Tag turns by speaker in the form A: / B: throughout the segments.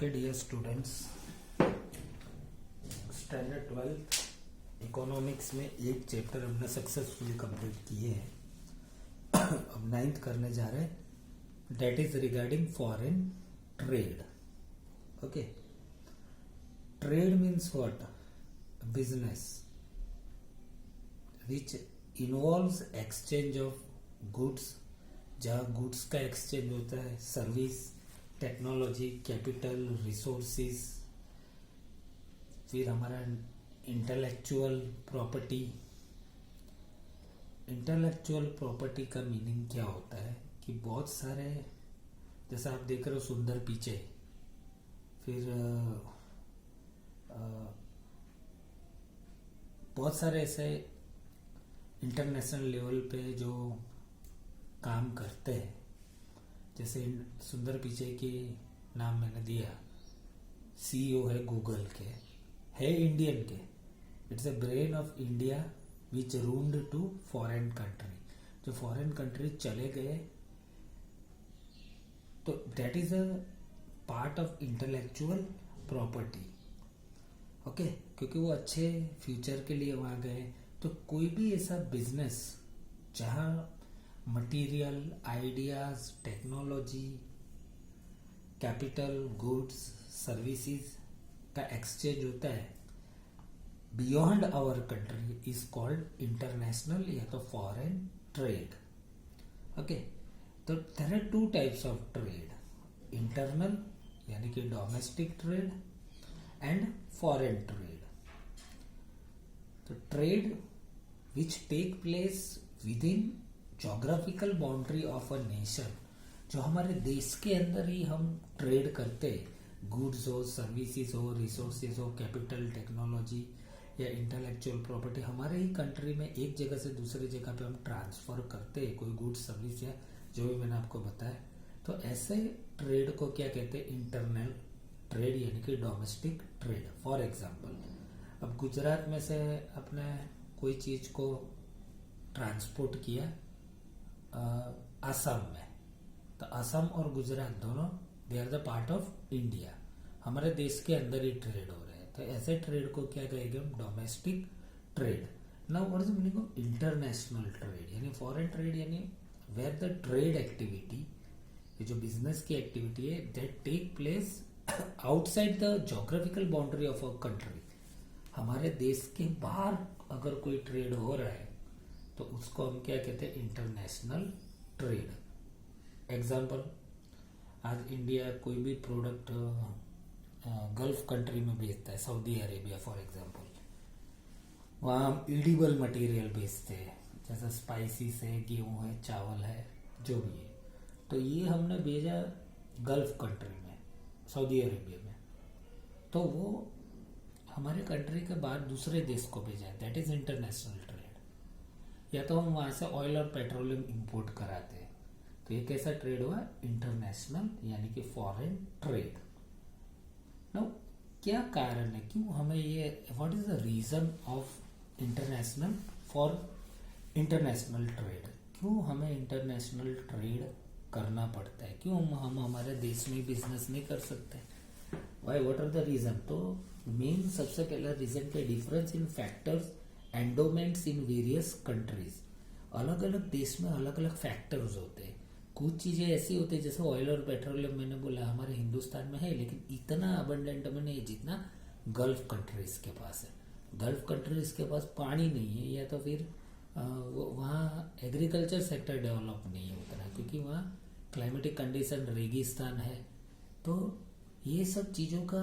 A: Okay dear students, standard 12 economics में एक chapter हमने सक्सेसफुली कंप्लीट किए हैं। अब 9th करने जा रहे हैं, that is regarding foreign trade. Okay, trade means what? Business which involves exchange of goods, जहाँ गुड्स का एक्सचेंज होता है, सर्विस, टेक्नोलॉजी, कैपिटल, रिसोर्सेज, फिर हमारा इंटेलेक्चुअल प्रॉपर्टी। इंटेलेक्चुअल प्रॉपर्टी का मीनिंग क्या होता है कि बहुत सारे, जैसा आप देख रहे हो सुंदर पिचाई, फिर बहुत सारे ऐसे इंटरनेशनल लेवल पे जो काम करते हैं, जैसे सुंदर पिचाई की नाम मैंने दिया, सीईओ है गूगल के, है इंडियन के। It's a brain of India which roamed to foreign country. जो फॉरेन कंट्री चले गए, तो that is a part of intellectual property. Okay, क्योंकि वो अच्छे फ्यूचर के लिए वहां गए। तो कोई भी ऐसा बिजनेस जहां material, ideas, technology, capital, goods, services का एक्सचेंज होता है beyond our country is called international या तो फॉरेन ट्रेड। ओके, तो there are two types of trade, internal यानी कि domestic trade and foreign trade. तो trade which take place within geographical boundary of a nation, जो हमारे देश के अंदर ही हम ट्रेड करते, गुड्स हो, सर्विसेज हो, रिसोर्सेज हो, कैपिटल, टेक्नोलॉजी या इंटेलेक्चुअल प्रॉपर्टी, हमारे ही कंट्री में एक जगह से दूसरी जगह पे हम ट्रांसफर करते हैं, कोई गुड्स, सर्विस या जो भी मैंने आपको बताया। तो ऐसे ट्रेड को क्या कहते हैं? इंटरनल ट्रेड यानी कि डोमेस्टिक ट्रेड। फॉर एग्जाम्पल, अब गुजरात में से अपने कोई चीज को ट्रांसपोर्ट किया आसाम में, तो आसाम और गुजरात दोनों they are the part of India, हमारे देश के अंदर ही ट्रेड हो रहे हैं। तो ऐसे ट्रेड को क्या कहेंगे हम? Domestic trade. Now what is the meaning of international trade? यानी फॉरेन ट्रेड यानी वेयर द ट्रेड एक्टिविटी, ये जो बिजनेस की एक्टिविटी है, that take place outside the geographical boundary of a country. हमारे देश के बाहर अगर कोई ट्रेड हो रहा है तो उसको हम क्या कहते हैं? International trade. एग्जाम्पल, आज इंडिया कोई भी प्रोडक्ट गल्फ कंट्री में बेचता है, सऊदी अरेबिया फॉर एग्जाम्पल, वहाँ हम इडिबल मटेरियल बेचते हैं, जैसे स्पाइसिस है, गेहूं है, चावल है, जो भी है। तो ये हमने भेजा गल्फ कंट्री में, सऊदी अरेबिया में, तो वो हमारे कंट्री के बाहर दूसरे देश को भेजा है, दैट इज इंटरनेशनल ट्रेड। या तो हम वहां से ऑयल और पेट्रोलियम इंपोर्ट कराते हैं, तो ये कैसा ट्रेड हुआ? इंटरनेशनल यानी कि फॉरेन ट्रेड। नाउ क्या कारण है, क्यों हमें ये, what is the reason of international for international trade? क्यों हमें इंटरनेशनल ट्रेड करना पड़ता है? क्यों हम हमारे देश में बिजनेस नहीं कर सकते? Why, what are the reason? तो मेन सबसे पहला रीजन क्या? Difference in factors endowments in various countries. अलग अलग देश में अलग अलग फैक्टर्स होते हैं। कुछ चीजें ऐसी होती है, जैसे ऑयल और पेट्रोलियम, मैंने बोला हमारे हिंदुस्तान में है, लेकिन इतना अबंडेंट में नहीं जितना गल्फ कंट्रीज के पास है। गल्फ कंट्रीज के पास पानी नहीं है, या तो फिर वहाँ एग्रीकल्चर सेक्टर डेवलप नहीं है उतना, क्योंकि वहाँ क्लाइमेटिक कंडीशन रेगिस्तान है। तो ये सब चीजों का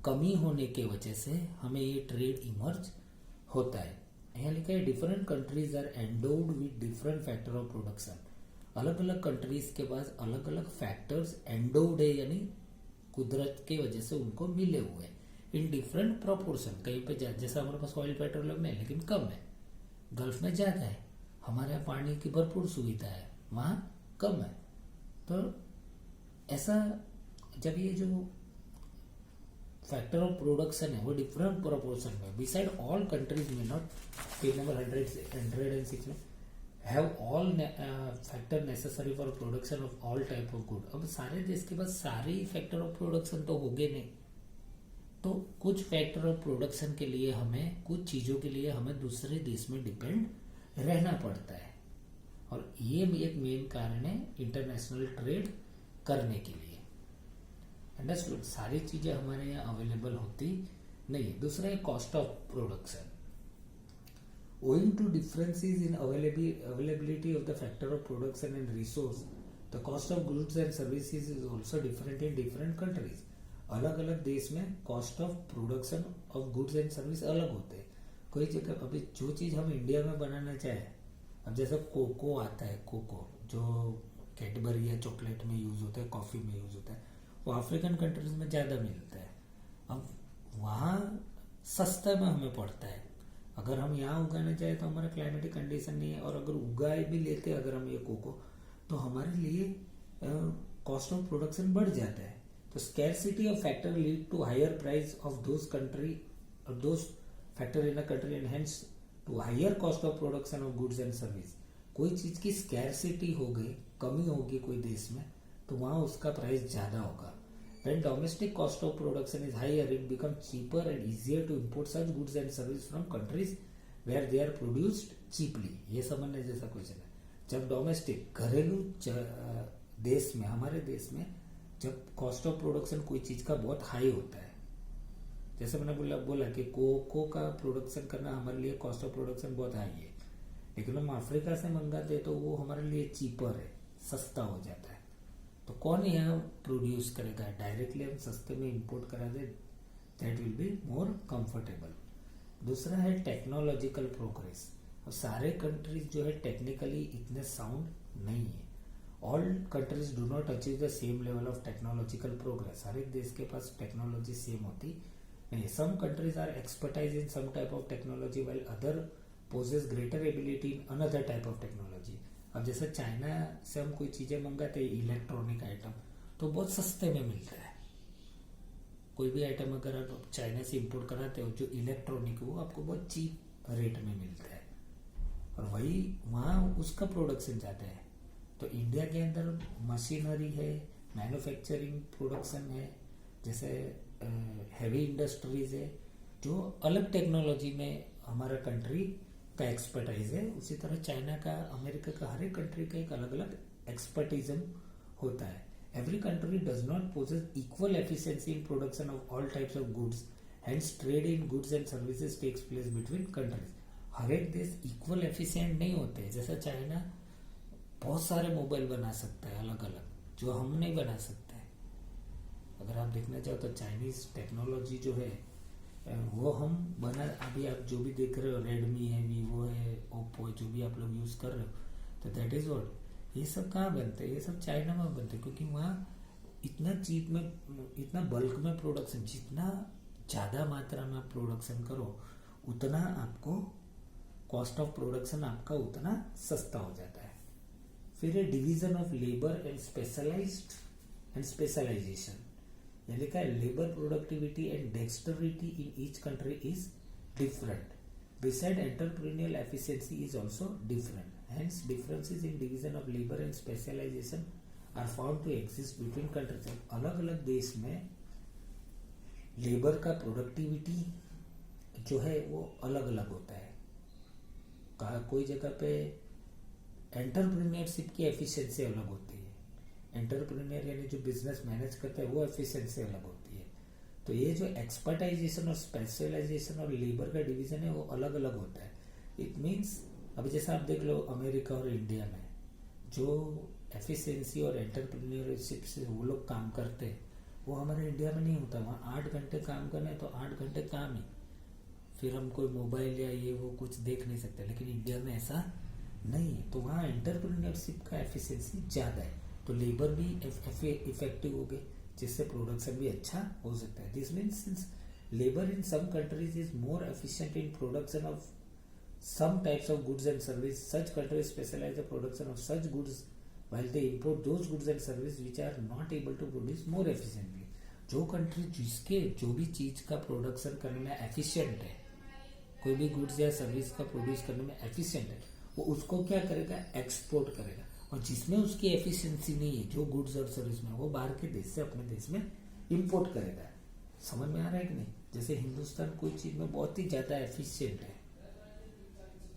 A: कमी होने के वजह से हमें ये ट्रेड इमर्ज होता है। यहाँ लिखा है different countries are endowed with different factor of production. अलग अलग कंट्रीज के पास अलग अलग फैक्टर्स एंडोड है, यानी कुदरत के वजह से उनको मिले हुए इन डिफरेंट प्रोपोर्शन। कहीं पे जैसा हमारे पास ऑयल पेट्रोलियम में लेकिन कम है, गल्फ में ज्यादा है, हमारे यहाँ पानी की भरपूर सुविधा है, वहां कम है। तो ऐसा जब ये जो फैक्टर ऑफ प्रोडक्शन है वो डिफरेंट प्रोपोर्शन में, बिसाइड ऑल कंट्रीज में नॉट, पेज नंबर 106 में have all factor necessary for production of all type of good. अब सारे देश के पास सारे ही फैक्टर ऑफ प्रोडक्शन तो होंगे नहीं, तो कुछ फैक्टर ऑफ प्रोडक्शन के लिए हमें, कुछ चीज़ों के लिए हमें दूसरे देश में डिपेंड रहना पड़ता है, और ये एक मेन कारण है इंटरनेशनल ट्रेड करने के लिए। अंडरस्टूड? सारी चीज़ें हमारे यहाँ अवेलेबल होती नहीं है। दूसरा है cost of production. Owing to differences in availability of the factor of production and resource, the cost of goods and services is also different in different countries. अलग अलग देश में cost of production of goods and service अलग होते हैं। कोई जगह अभी जो चीज़ हम इंडिया में बनाना चाहे, अब जैसे कोको आता है, कोको जो कैडबरी या चॉकलेट में यूज होता है, कॉफ़ी में यूज होता है, वो अफ्रीकन कंट्रीज में ज़्यादा मिलता है। अब वहाँ सस्ता में हमें पड़ता है। अगर हम यहाँ उगाना चाहे तो हमारा क्लाइमेटिक कंडीशन नहीं है, और अगर उगाए भी लेते अगर हम ये कोको, तो हमारे लिए कॉस्ट ऑफ प्रोडक्शन बढ़ जाता है। तो scarcity of factor lead to higher price of those country और those factor in a country and hence to higher cost of production of goods and service. कोई चीज की स्कैरसिटी हो गई, कमी होगी कोई देश में, तो वहां उसका प्राइस ज्यादा होगा। When domestic cost of production is higher, it becomes cheaper and easier to import such goods and services from countries where they are produced cheaply. ये समझने जैसा क्वेश्चन है। जब डोमेस्टिक घरेलू देश में, हमारे देश में जब कॉस्ट ऑफ प्रोडक्शन कोई चीज का बहुत हाई होता है, जैसे मैंने बोला कि कोको का प्रोडक्शन करना हमारे लिए कॉस्ट ऑफ प्रोडक्शन बहुत हाई है, लेकिन हम अफ्रीका से मंगाते तो वो हमारे लिए चीपर है, सस्ता हो जाता है। तो कौन यहाँ प्रोड्यूस करेगा? डायरेक्टली हम सस्ते में इंपोर्ट करा दे, that will be more comfortable. दूसरा है टेक्नोलॉजिकल प्रोग्रेस। अब सारे कंट्रीज जो है टेक्निकली इतने साउंड नहीं है। All countries do not achieve the same level of technological progress. हर एक देश के पास टेक्नोलॉजी सेम होती नहीं। Some countries are expertise in some type of technology while other possess greater ability in another type of technology. अब जैसे China से हम कोई चीजें मंगाते हैं, इलेक्ट्रॉनिक आइटम, तो बहुत सस्ते में मिलता है। कोई भी आइटम अगर आप चाइना से इंपोर्ट कराते हो जो इलेक्ट्रॉनिक, वो आपको बहुत चीप रेट में मिलता है, और वही वहाँ उसका प्रोडक्शन जाता है। तो इंडिया के अंदर मशीनरी है, मैन्युफैक्चरिंग प्रोडक्शन है, जैसे हैवी इंडस्ट्रीज है, जो अलग टेक्नोलॉजी में हमारा कंट्री का एक्सपर्टाइज है। उसी तरह चाइना का, अमेरिका का, हर एक कंट्री का एक अलग अलग एक्सपर्टिज्म होता है। Every country does not possess equal efficiency in production of all types of goods, hence trade in goods and services takes place between countries. हर एक देश इक्वल एफिशिएंट नहीं होते। जैसे चाइना बहुत सारे मोबाइल बना सकता है अलग अलग, जो हम नहीं बना सकते। अगर आप देखना चाहो तो चाइनीज टेक्नोलॉजी जो है वो हम बना, अभी आप जो भी देख रहे हो, रेडमी है, वीवो है, ओप्पो है, जो भी आप लोग यूज कर रहे हो, तो दैट इज व्हाट, ये सब कहाँ बनते हैं? ये सब चाइना में बनते हैं, क्योंकि वहाँ इतना चीप में, इतना बल्क में प्रोडक्शन, जितना ज्यादा मात्रा में आप प्रोडक्शन करो उतना आपको कॉस्ट ऑफ प्रोडक्शन आपका उतना सस्ता हो जाता है। फिर है division of labour and specialised and specialisation. यहाँ लिखा है labour productivity and dexterity in each country is different. Beside entrepreneurial efficiency is also different. Hence differences in division of labour and specialisation are found to exist between countries. अलग अलग देश में labour का productivity जो है वो अलग अलग होता है। कोई जगह पे एंटरप्रेन्योरशिप की एफिशिएंसी अलग होती है, एंटरप्रेन्योर यानी जो बिजनेस मैनेज करता है वो एफिशिएंसी अलग होती है। तो ये जो एक्सपर्टाइजेशन और स्पेशलाइजेशन और लेबर का डिवीजन है वो अलग अलग होता है। इट मीन्स अभी जैसा आप देख लो अमेरिका और इंडिया में जो एफिशिएंसी और एंटरप्रेन्योरशिप से वो लोग काम करते हैं वो हमारे इंडिया में नहीं होता। वहाँ 8 घंटे काम करना है तो 8 घंटे काम ही, फिर हम कोई मोबाइल या ये वो कुछ देख नहीं सकते। लेकिन इंडिया में ऐसा नहीं है, तो वहाँ एंटरप्रेन्योरशिप का एफिशिएंसी ज़्यादा है, तो लेबर भी इफेक्टिव हो गए, जिससे प्रोडक्शन भी अच्छा हो सकता है। This means since labour in some countries is more efficient in production of some types of goods and service, such countries specialize the production of such goods while they import those goods and services which are not able to produce more efficiently. जो country जिसके जो भी चीज का production करने में efficient है, कोई भी गुड्स या सर्विस का प्रोड्यूस करने में एफिशिएंट है, वो उसको क्या करेगा, एक्सपोर्ट करेगा, और जिसमें उसकी एफिशिएंसी नहीं है, जो गुड्स और सर्विस में, वो बाहर के देश से अपने देश में इंपोर्ट करेगा। समझ में आ रहा है कि नहीं? जैसे हिंदुस्तान कोई चीज में बहुत ही ज्यादा एफिशिएंट है,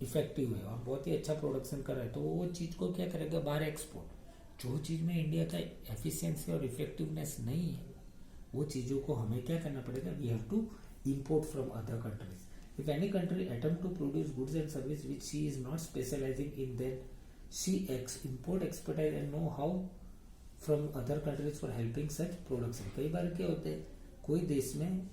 A: इफेक्टिव है और बहुत ही अच्छा प्रोडक्शन कर रहा है, तो वो चीज को क्या करेगा, बाहर एक्सपोर्ट। जो चीज में इंडिया का एफिशिएंसी और इफेक्टिवनेस नहीं है, वो चीजों को हमें क्या करना पड़ेगा, we have to import from other countries. If any country attempt to produce goods and service which she is not specialising in, then she import expertise and know how from other countries for helping such production। कई बार क्या होते हैं, कोई देश में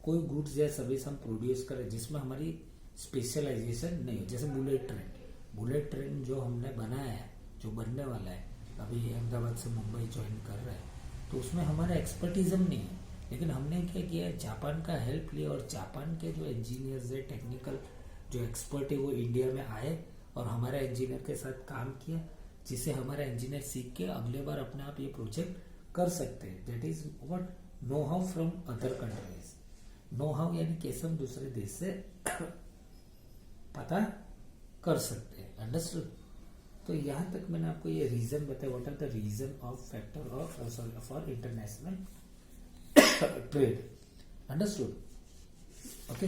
A: कोई goods या service हम प्रोड्यूस करें जिसमें हमारी स्पेशलाइजेशन नहीं हो, जैसे बुलेट ट्रेन जो हमने बनाया है, जो बनने वाला है, अभी अहमदाबाद से मुंबई ज्वाइन कर रहा है, तो उसमें हमारा एक्सपर्टिज्म नहीं है, लेकिन हमने क्या किया, जापान का हेल्प लिया और जापान के जो इंजीनियर्स है, टेक्निकल जो एक्सपर्ट है, वो इंडिया में आए और हमारा इंजीनियर के साथ काम किया, जिससे हमारा इंजीनियर सीख के अगले बार अपने आप ये प्रोजेक्ट कर सकते हैं। That is what know how from other countries. Know how यानी कैसे हम दूसरे देश से पता कर सकते हैं। अंडरस्टूड? तो यहाँ तक मैंने आपको ये रीजन बताया, what are the reason of factor of for international trade. Understood? Okay,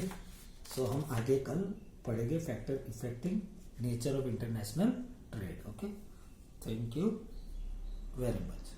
A: so हम आगे कल पढ़ेंगे factor affecting nature of international trade. Okay, thank you very much.